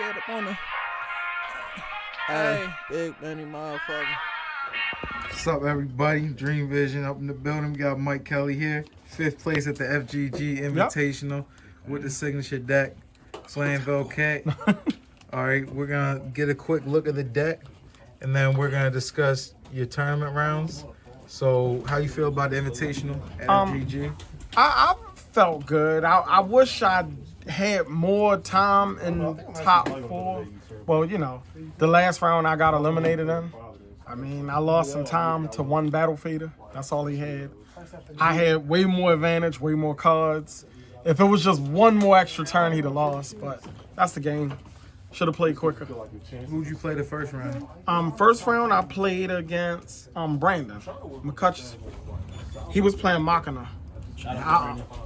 head up on the. Hey, big Benny motherfucker. What's up, everybody? Dream Vision up in the building. We got Mike Kelly here. 5th place at the FGG invitational with the signature deck, Flamvell Cat. All right, we're going to get a quick look at the deck, and then we're going to discuss your tournament rounds. So, how you feel about the invitational at FGG? I felt good. I wish I had more time in the top 4. Well, you know, the last round I got eliminated in. I mean, I lost some time to one battle fader. That's all he had. I had way more advantage, way more cards. If it was just one more extra turn, he'd have lost. But that's the game. Should have played quicker. Who'd you play the first round? First round I played against Brandon McCutcheon. He was playing Machina.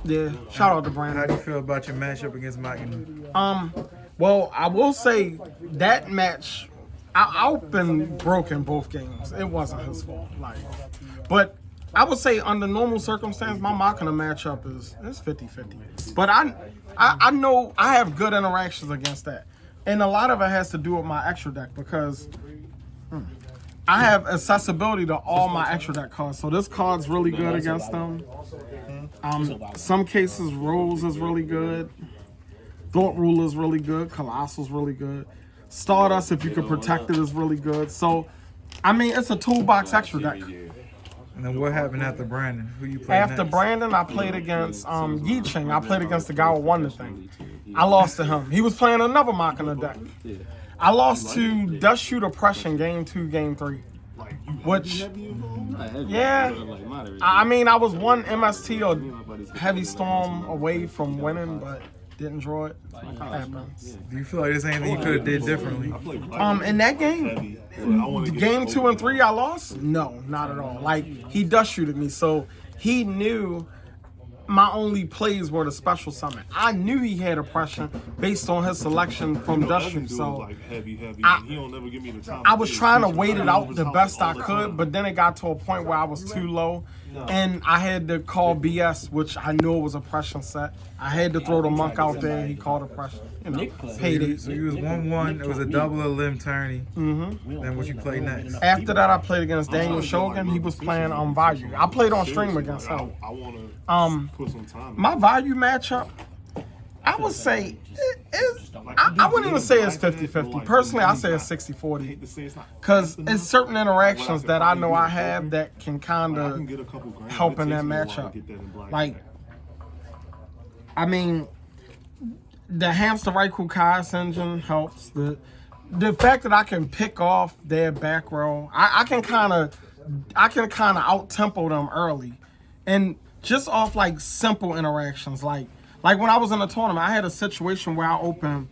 Yeah, shout out to Brandon. How do you feel about your matchup against Machina? Well, I will say that match, I've been broken both games. It wasn't his fault. But I would say under normal circumstances, my Machina matchup is 50-50. But I know I have good interactions against that. And a lot of it has to do with my extra deck because I have accessibility to all my extra deck cards. So this card's really good against them. Some cases, Rose is really good. Thought Ruler's really good. Colossal's really good. Stardust, if you could protect it, is really good. So, I mean, it's a toolbox extra deck. And then what happened after Brandon? Who you played After next? Brandon, I played against Yiching. I played against the guy who won the thing. I lost to him. He was playing another Machina deck. I lost to Dust Shoot Oppression game 2, game 3. Which, yeah, I mean, I was one MST or Heavy Storm away from winning, but didn't draw it. Happens. Do you feel like there's anything you could have did differently? In that game, game 2 and 3, I lost? No, not at all. Like, he dust shooted me, so he knew my only plays were the special summon. I knew he had oppression based on his selection from dust shoot, so I was trying to wait it out the best I could, but then it got to a point where I was too low, and I had to call BS, which I knew it was oppression set. I had to throw the monk out there, and he called oppression. You know, paid it. So you was 1-1. It was a double of limb tourney. Then what you played next? After that, I played against Daniel Shogun. He was playing on Value. I played on stream against him. My Value matchup, I would say, I wouldn't even say it's 50-50. Personally, I say it's 60-40. Because it's certain interactions that I know I have that can kind of help in that matchup. Like, I mean, the Hamster Raikou Kai's engine helps. The fact that I can pick off their back row, I can kind of out tempo them early, and just off like simple interactions. Like when I was in a tournament, I had a situation where I opened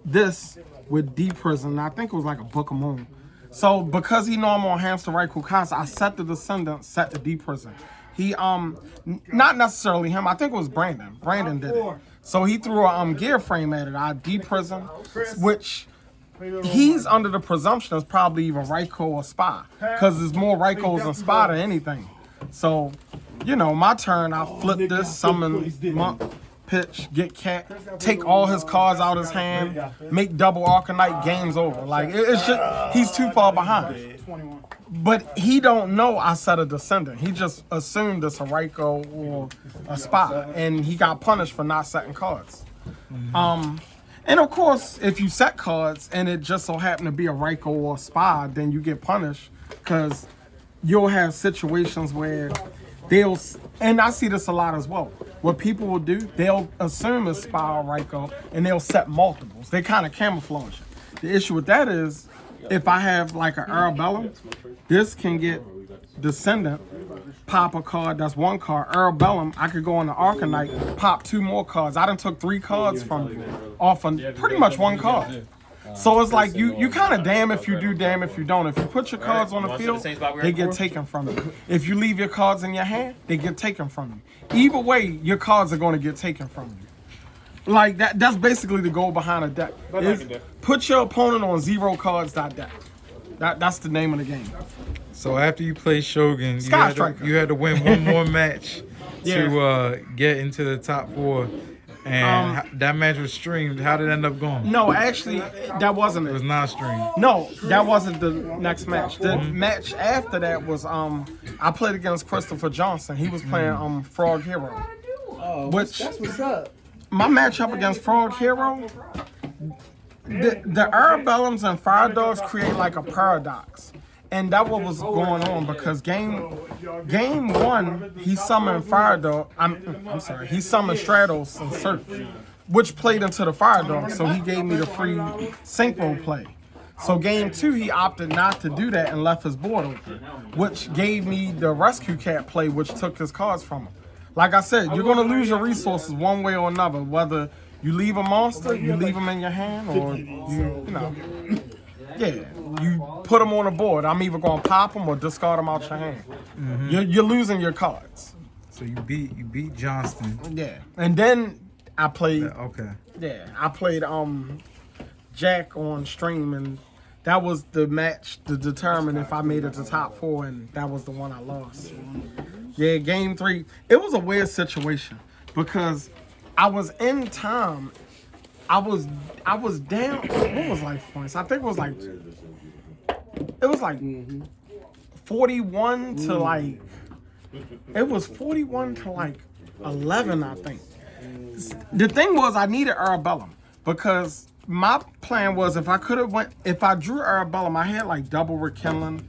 this with D Prison. I think it was like a Book of Moon. So because he know I'm on Hamster Raikou Kai, I set the Descendant, set the D Prison. He not necessarily him. I think it was Brandon. Brandon did it. So he threw a gear frame at it. I D-Prison, which he's under the presumption is probably either Raikou or Spy, because there's more Raikous than Spy than anything. So, you know, my turn, I flip this, summon Monk, pitch, get Cat, take all his cards out his hand, make double Arcanite, game's over. Like, it's just, he's too far behind. But he don't know I set a Descendant. He just assumed it's a Raikou or a Spy, and he got punished for not setting cards. And of course, if you set cards and it just so happened to be a Raikou or a Spy, then you get punished because you'll have situations where they'll, and I see this a lot as well, what people will do, they'll assume it's Spy or Raikou and they'll set multiples. They kind of camouflage it. The issue with that is, if I have like an Arabellum, this can get Descendant, pop a card, that's one card. Arabellum, I could go on the Arcanite, pop 2 more cards. I done took 3 cards from off of pretty much one card. So it's like you kind of damn if you do, damn if you don't. If you put your cards on the field, they get taken from you. If you leave your cards in your hand, they get taken from you. Either way, your cards are going to get taken from you. Like that's basically the goal behind a deck. Is put your opponent on 0 cards deck. That's the name of the game. So after you play Shogun, you had to win one more match to get into the top 4 And that match was streamed. How did it end up going? No, actually, that wasn't It was it. not streamed. No, that wasn't the next match. The match after that was I played against Christopher Johnson. He was playing Frog Hero. Oh, Which that's what's up. my matchup against Frog Hero, the Arabellums and Fire Dogs create like a paradox. And that what was going on because game one, he summoned Fire Dog. I'm sorry, he summoned Stratos and Search, which played into the Fire Dog, so he gave me the free synchro play. So game two, he opted not to do that and left his board open, which gave me the Rescue Cat play, which took his cards from him. Like I said, you're gonna lose your resources one way or another, whether you leave a monster, you leave them in your hand, or you know. Yeah, you put them on the board. I'm either gonna pop them or discard them out your hand. You're losing your cards. So you beat Johnston. Yeah, and then I played. Okay. Yeah, I played Jack on stream, and that was the match to determine if I made it to top 4, and that was the one I lost. Yeah, game 3. It was a weird situation because I was in time. I was down. What was life points? I think it was like 41 to like. It was 41 to like 11, I think. The thing was, I needed Arabellum because my plan was if I drew Arabellum, I had like double rekindling.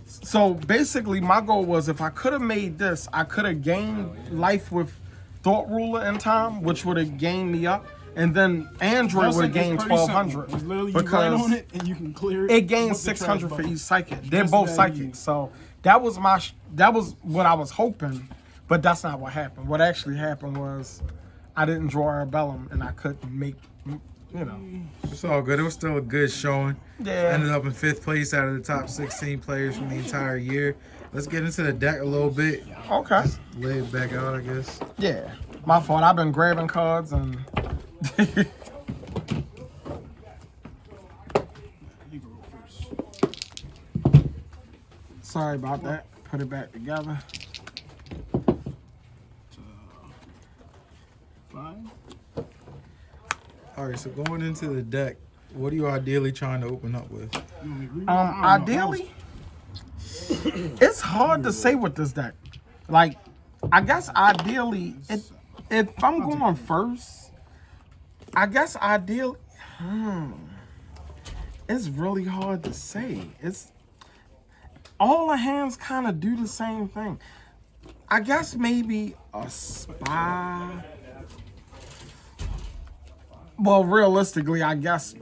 So basically, my goal was if I could have made this, I could have gained life with Thought Ruler in time, which would have gained me up. And then Android would have gained 1,200 because on it and you can clear it gains 600 for each psychic. They're both psychics, so that was what I was hoping, but that's not what happened. What actually happened was I didn't draw Arabellum and I couldn't make, It's all good. It was still a good showing. Yeah. Ended up in 5th place out of the top 16 players from the entire year. Let's get into the deck a little bit. Okay. Lay it back out, I guess. Yeah, my fault. I've been grabbing cards and. Sorry about that. Put it back together. 5. All right, so going into the deck, what are you ideally trying to open up with? Ideally, it's hard to say with this deck. Like, I guess ideally, if I'm going first, I guess ideally, it's really hard to say. It's all the hands kind of do the same thing. I guess maybe a spy. Well, realistically, I guess.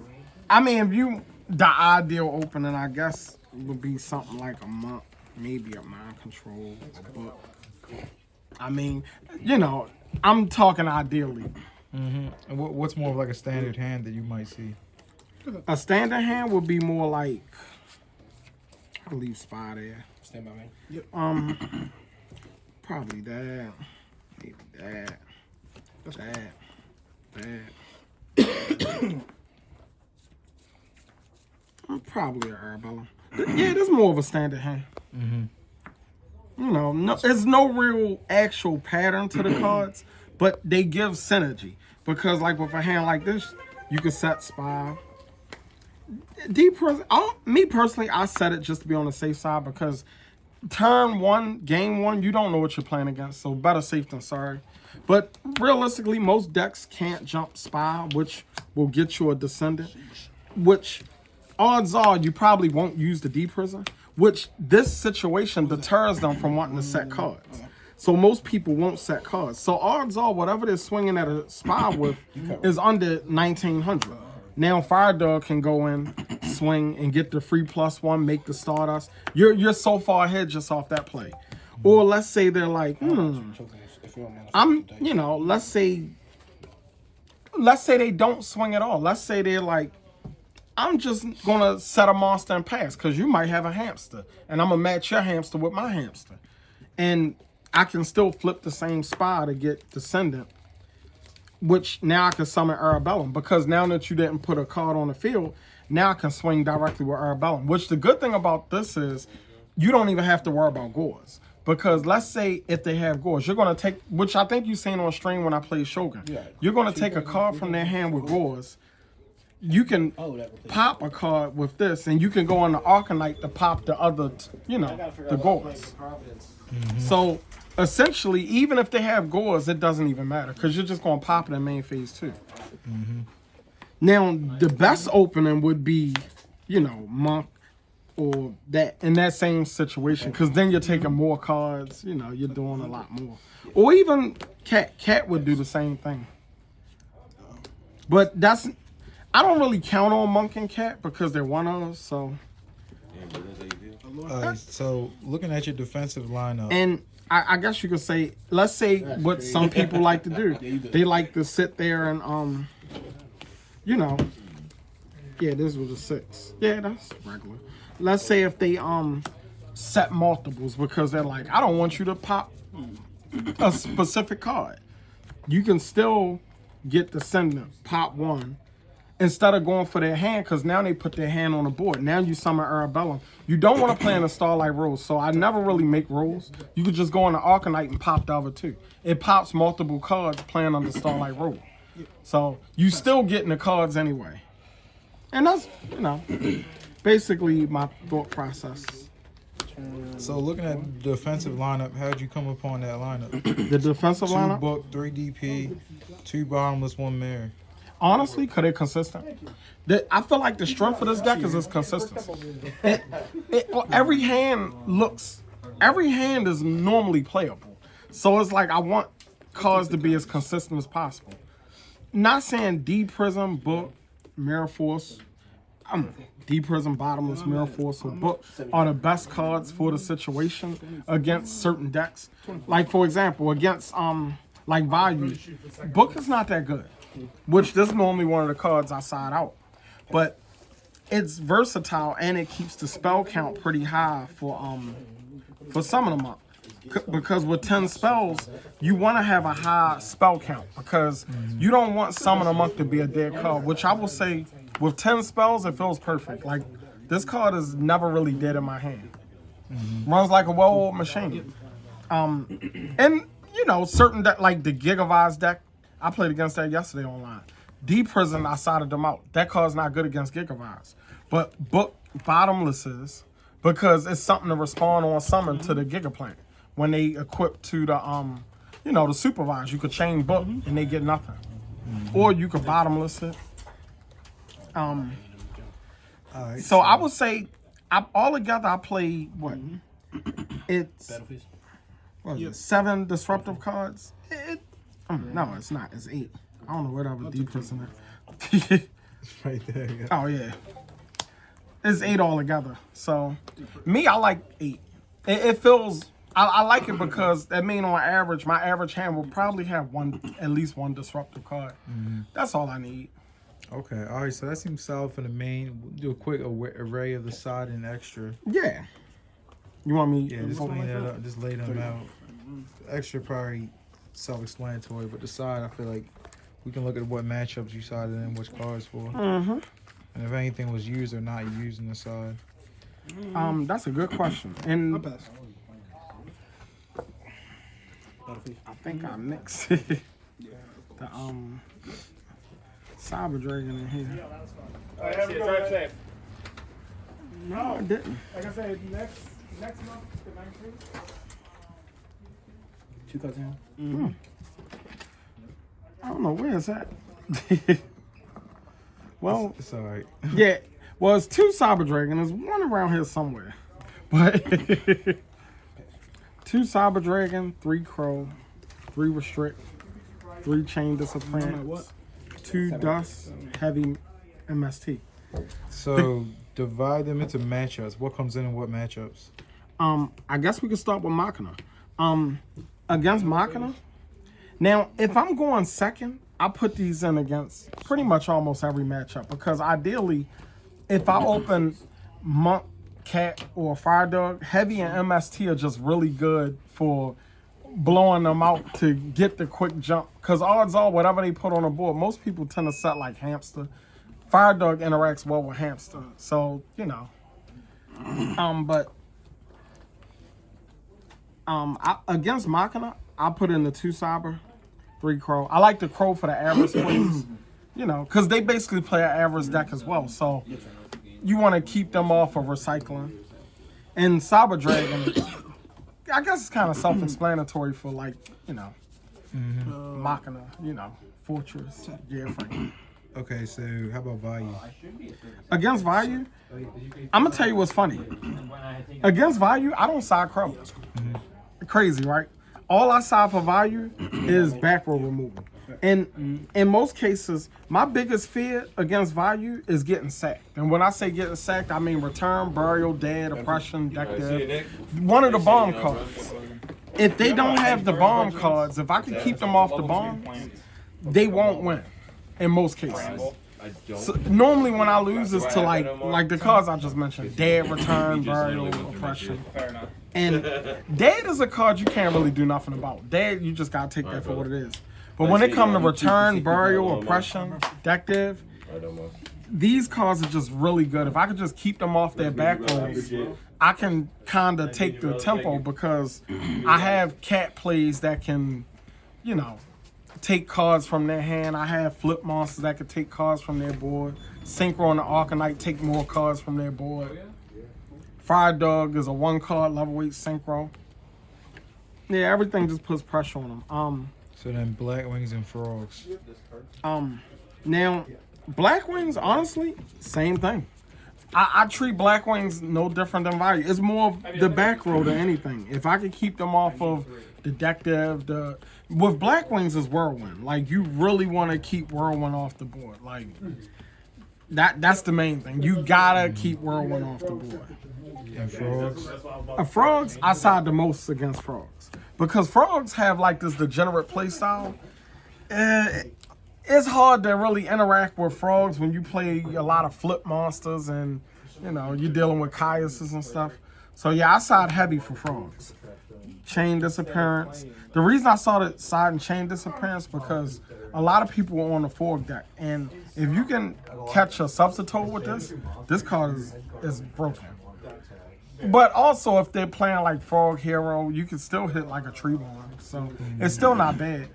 I mean, the ideal opening, I guess, would be something like a monk, maybe a mind control, a book. I mean, I'm talking ideally. Mm-hmm. And what's more of like a standard hand that you might see? A standard hand would be more like. I'll leave spy there. Stand by me. Yep. Probably that. Maybe that. That. Probably an Arabellum. Yeah, this is more of a standard hand. Mm-hmm. There's no real actual pattern to the cards, but they give synergy. Because like with a hand like this, you can set spy. Me personally, I set it just to be on the safe side because turn 1, game 1, you don't know what you're playing against, so better safe than sorry. But realistically, most decks can't jump spy, which will get you a descendant, which odds are you probably won't use the deprison, which this situation deters them from wanting to set cards. So most people won't set cards. So odds are whatever they're swinging at a spy with is under 1,900. Now Fire Dog can go in, swing, and get the free +1, make the Stardust. You're so far ahead just off that play. Or let's say they're like, let's say they don't swing at all. Let's say they're like, I'm just gonna set a monster and pass because you might have a hamster, and I'm gonna match your hamster with my hamster, and I can still flip the same spy to get Descendant, which now I can summon Arabellum because now that you didn't put a card on the field, now I can swing directly with Arabellum. Which the good thing about this is you don't even have to worry about Gores. Because let's say if they have gores, you're gonna take, which I think you seen on stream when I played Shogun. You're gonna take a card from their hand with gores. You can pop a card with this, and you can go on the Arcanite to pop the other, the gores. So essentially, even if they have gores, it doesn't even matter because you're just gonna pop it in main phase too. Now the best opening would be, Monk or that in that same situation, because then you're taking more cards. You're doing a lot more. Or even Cat. Cat would do the same thing. But I don't really count on Monk and Cat because they're one-ofs. So. So looking at your defensive lineup, And I guess you could say, let's say what some people like to do. They like to sit there and yeah, this was a 6. Yeah, that's regular. Let's say if they set multiples because they're like, I don't want you to pop a specific card. You can still get the sender, pop one, instead of going for their hand, because now they put their hand on the board. Now you summon Arabellum. You don't want to play in a Starlight Rose, so I never really make rolls. You could just go on the Arcanite and pop the other two. It pops multiple cards playing on the Starlight Rose. So you still getting the cards anyway. And that's, basically my thought process. so looking at the defensive lineup, how'd you come upon that lineup? The defensive 2 lineup, book, 3 DP, 2 bottomless, 1 mirror. honestly, because they're consistent. I feel like the strength of this deck is its consistency. Every hand is normally playable. So it's like I want cards to be as consistent as possible. Not saying D Prism, Book, Mirror Force, D Prism, Bottomless, Mirror Force, or Book are the best cards for the situation against certain decks. Like for example, against like Value, Book is not that good. Which this is normally one of the cards I side out. But it's versatile and it keeps the spell count pretty high for Summon them up. Because with 10 spells, you want to have a high spell count because you don't want Summon a Monk to be a dead card, which I will say with 10 spells, it feels perfect. Like, this card is never really dead in my hand. Runs like a well-oiled machine. And, certain deck, like the Gigavise deck, I played against that yesterday online. D Prison, I sided them out. That card's not good against Gigavise. But Book Bottomless is because it's something to respond on summon to the Gigaplant. When they equip to the the Supervise, you could chain Book and they get nothing. Or you could Bottomless it. Alright, So I would say altogether I played what? It's what is it, 7 disruptive cards. No, it's not. It's 8. I don't know where that was D Prison at. right there. Yeah. Oh yeah, it's 8 altogether. So me, I like 8. It feels. I like it because that means on average, my average hand will probably have at least one disruptive card. That's all I need. Okay, all right. So that seems solid for the main. We'll do a quick array of the side and extra. Yeah. You want me? Yeah, just clean that up. Just lay them out. Extra probably self-explanatory, but the side, I feel like we can look at what matchups you sided in, which cards for, and if anything was used or not used in the side. That's a good question, and I think I mixed the Cyber Dragon in here. No, I didn't. Like I said, next month, the 19th. 2000. I don't know where is that. Well, It's all right. yeah. Well, it's 2 Cyber Dragon. There's one around here somewhere, but 2 Cyber Dragon, 3 Crow, 3 Restrict, 3 Chain Disapprentice, 2 Dust, Heavy MST. So divide them into matchups. What comes in and what matchups? I guess we could start with Machina. Against Machina. Now, if I'm going second, I put these in against pretty much almost every matchup because ideally, if I open Monk, Cat, or Fire Dog, Heavy and MST are just really good for blowing them out to get the quick jump. Because odds are, whatever they put on the board, most people tend to set like Hamster. Fire Dog interacts well with Hamster, so but Against Machina, I put in the 2 Cyber, 3 Crow. I like the Crow for the average plays, you know, because they basically play an average deck as well. So you want to keep them off of recycling. And Cyber Dragon, I guess it's kind of self-explanatory for, like, you know, Machina, you know, Fortress, Frank. Okay, so how about value? Against value, I'm gonna tell you what's funny. Against value, I don't side Crow. Crazy, right? All I side for value is back row removal. And in most cases, my biggest fear against value is getting sacked. And when I say getting sacked, I mean return, burial, dead, oppression, deck dead. One of the bomb cards. If they don't have the bomb cards, if I can keep them off the bombs, they won't win. In most cases. So normally when I lose is to like the cards I just mentioned. Dead, return, burial, oppression. And dead is a card you can't really do nothing about. Dead, you just gotta take that for what it is. But when it comes to return, burial, oppression, deck div, these cards are just really good. If I could just keep them off their back rows, I can kind of take the tempo because I have cat plays that can, you know, take cards from their hand. I have flip monsters that can take cards from their board. Synchro and the Arcanite take more cards from their board. Fire Dog is a 1-card level 8 synchro. Yeah, everything just puts pressure on them. So then Black Wings and Frogs. Now, Black Wings, honestly, same thing. I treat Black Wings no different than value. It's more of the back row than anything. If I could keep them off of the deck dev, with Black Wings is Whirlwind. Like, you really want to keep Whirlwind off the board. Like, that's the main thing. You gotta keep Whirlwind off the board. And Frogs? Frogs, I side the most against Frogs. Because Frogs have, like, this degenerate play style. It's hard to really interact with Frogs when you play a lot of flip monsters and, you know, you're dealing with Caiuses and stuff. So, yeah, I side heavy for Frogs. Chain Disappearance. The reason I started siding Chain Disappearance because a lot of people are on the Forg deck. And if you can catch a Substitute with this card is broken. But also, if they're playing like Frog Hero, you can still hit like a Tree Barn. So, it's still not bad.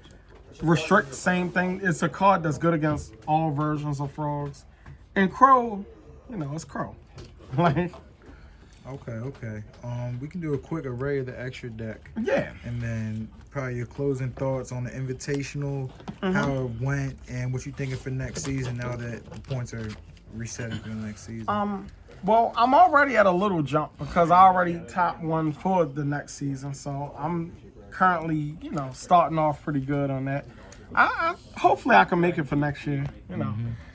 Restrict, same thing. It's a card that's good against all versions of Frogs. And Crow, you know, it's Crow. Like, okay. We can do a quick array of the extra deck. Yeah. And then probably your closing thoughts on the invitational, how it went, and what you thinking for next season now that the points are resetting for the next season. Well, I'm already at a little jump because I already top 1 for the next season. So I'm currently, you know, starting off pretty good on that. Hopefully I can make it for next year, you know.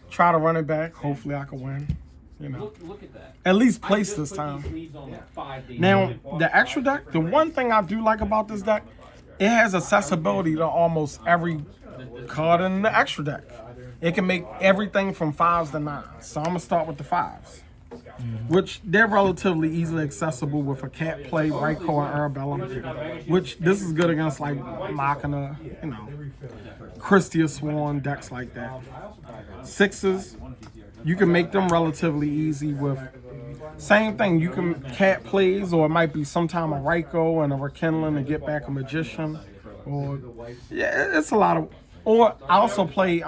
Try to run it back. Hopefully I can win. You know, at least place this time. Now, the extra deck, the one thing I do like about this deck, it has accessibility to almost every card in the extra deck. It can make everything from 5s to 9s. So I'm going to start with the 5s, which they're relatively easily accessible with a cat play, Raikou, and Arabellum, which this is good against like Machina, you know, Christia Swan, decks like that. 6s, you can make them relatively easy with same thing. You can cat plays, or it might be sometime a Raikou and a Rekindling to get back a Magician, or yeah, it's a lot of. Or I also play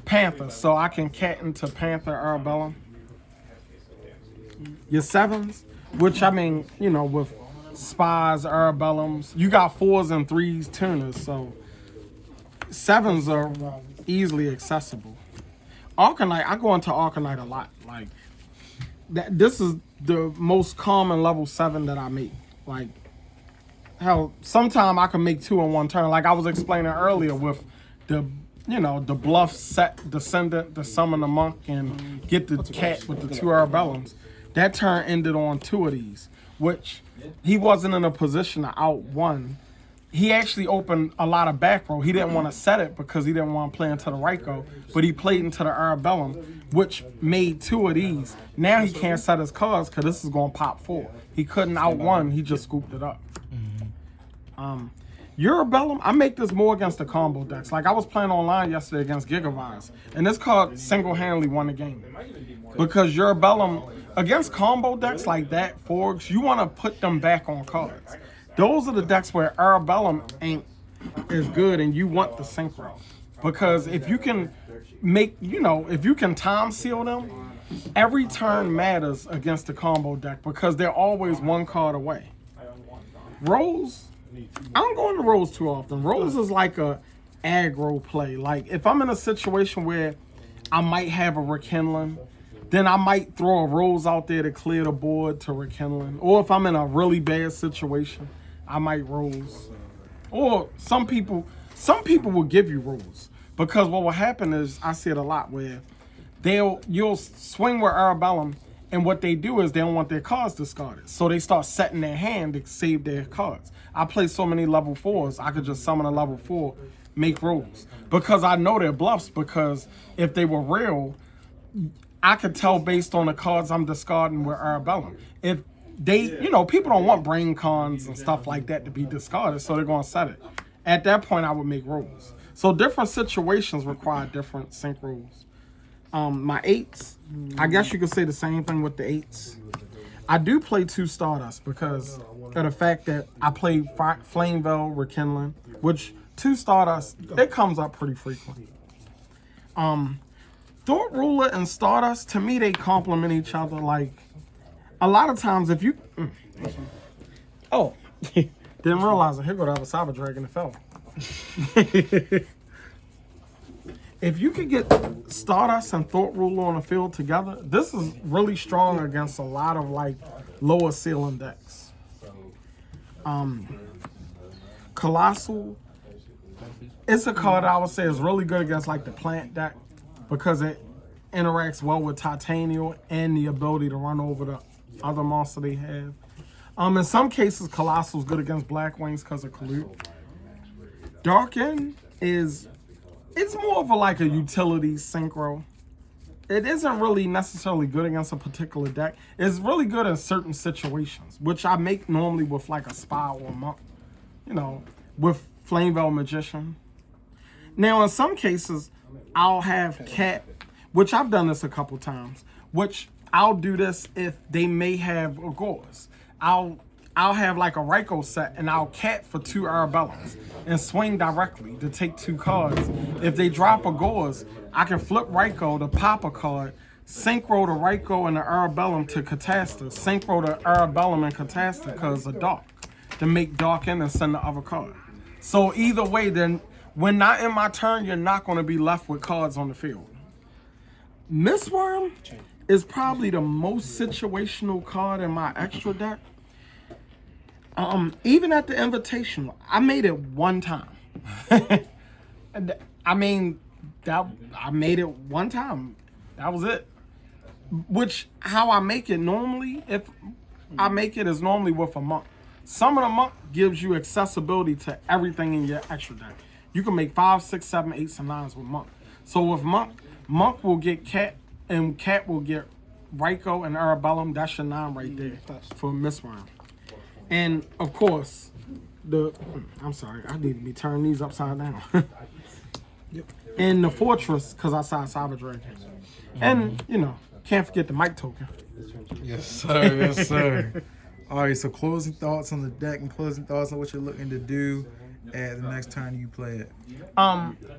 Panther, so I can cat into Panther Arabellum. Your 7s, which I mean, you know, with Spies, Arabellums, you got 4s and 3s tuners, so 7s are easily accessible. Arcanite, I go into Arcanite a lot. Like, this is the most common level 7 that I make. Like, hell, sometime I can make 2 in one turn. Like I was explaining earlier with the, you know, the bluff set Descendant, the Summon the Monk, and get the cat with the 2 Arabellums. That turn ended on 2 of these, which he wasn't in a position to out-1. He actually opened a lot of back row. He didn't want to set it because he didn't want to play into the Raikou, but he played into the Arabellum, which made 2 of these. Now he can't set his cards because this is going to pop 4. He couldn't out-1. He just scooped it up. Arabellum, I make this more against the combo decks. Like I was playing online yesterday against Gigavise, and this card single-handedly won the game. Because Arabellum, against combo decks like that, Forgs, you want to put them back on cards. those are the decks where Arabellum ain't as good and you want the synchro. Because if you can if you can time seal them, every turn matters against the combo deck because they're always one card away. Rolls, I don't go into rolls too often. Rolls is like a aggro play. Like if I'm in a situation where I might have a rekindling, then I might throw a rolls out there to clear the board to rekindling. Or if I'm in a really bad situation, I might rolls. Or some people will give you rolls. Because what will happen is, I see it a lot where you'll swing with Arabellum, and what they do is they don't want their cards discarded. So they start setting their hand to save their cards. I play so many level 4s, I could just summon a level 4, make rolls. Because I know they're bluffs, because if they were real, I could tell based on the cards I'm discarding with Arabellum. If they, people don't want brain cons and stuff like that to be discarded, so they're going to set it. At that point, I would make rolls. So different situations require different sync rules. My 8s, I guess you could say the same thing with the 8s. I do play 2 Stardust because of the fact that I play Flamvell Rekindling, which 2 Stardust, it comes up pretty frequently. Thought Ruler and Stardust, to me, they complement each other. Like, a lot of times if you... didn't realize it. Here go the other Cyber Dragon that fell. If you could get Stardust and Thought Ruler on the field together, this is really strong against a lot of like lower ceiling decks. Colossal, it's a card I would say is really good against like the plant deck because it interacts well with Titanium and the ability to run over the other monster they have. In some cases, Colossal is good against Black Wings because of Kalute. Darken it's more of like a utility synchro. It isn't really necessarily good against a particular deck. It's really good in certain situations, which I make normally with like a Spy or a Monk, with Flamvell Magician. Now, in some cases, I'll have Cat, which I've done this a couple times, which I'll do this if they may have Agors. I'll have like a Raikou set and I'll Cat for 2 Arabellums and swing directly to take 2 cards. If they drop Agors, I can flip Raikou to pop a card, synchro the Raikou and the Arabellum to Catasta, synchro the Arabellum and Catasta because of Dark, to make Dark in and send the other card. So either way, then when not in my turn, you're not going to be left with cards on the field. Mistworm is probably the most situational card in my extra deck. Even at the Invitational, I made it one time. I made it one time. That was it. Which, how I make it normally, if I make it is normally with a Monk. Some of the Monk gives you accessibility to everything in your extra deck. You can make 5, 6, 7, 8, and 9s with Monk. So with Monk will get Cat, and Cat will get Raikou and Arabellum. That's your 9 right there for Mistworm. And of course, I'm sorry, I need to be turning these upside down. And the Fortress, because I saw Cyber Dragon. And, can't forget the Mic token. Yes, sir. Yes, sir. All right, so closing thoughts on the deck and closing thoughts on what you're looking to do at the next time you play it.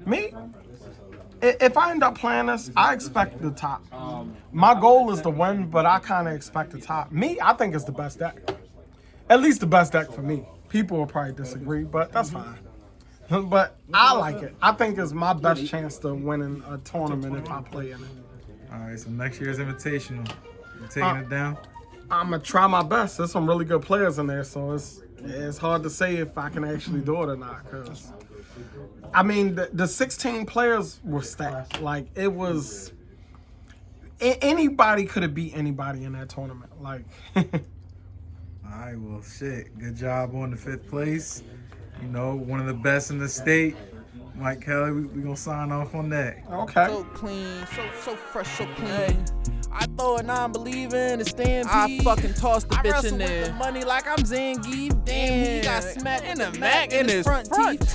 Me, if I end up playing this, I expect the top. My goal is to win, but I kind of expect the top. Me, I think it's the best deck. At least the best deck for me. People will probably disagree, but that's fine. But I like it. I think it's my best chance to winning a tournament if I play in it. All right, so next year's Invitational. You taking it down? I'm going to try my best. There's some really good players in there, so it's hard to say if I can actually do it or not. Cause, the 16 players were stacked. Like, it was... Anybody could have beat anybody in that tournament. Like... All right, well, shit. Good job on the 5th place. One of the best in the state. Mike Kelly, we gonna sign off on that. Okay. So clean, so fresh, so clean. I throw a non-believing, a stampede. I fucking toss the bitch in there. With the money like I'm Zangief. Damn, he got smacked in the Mac in his front teeth.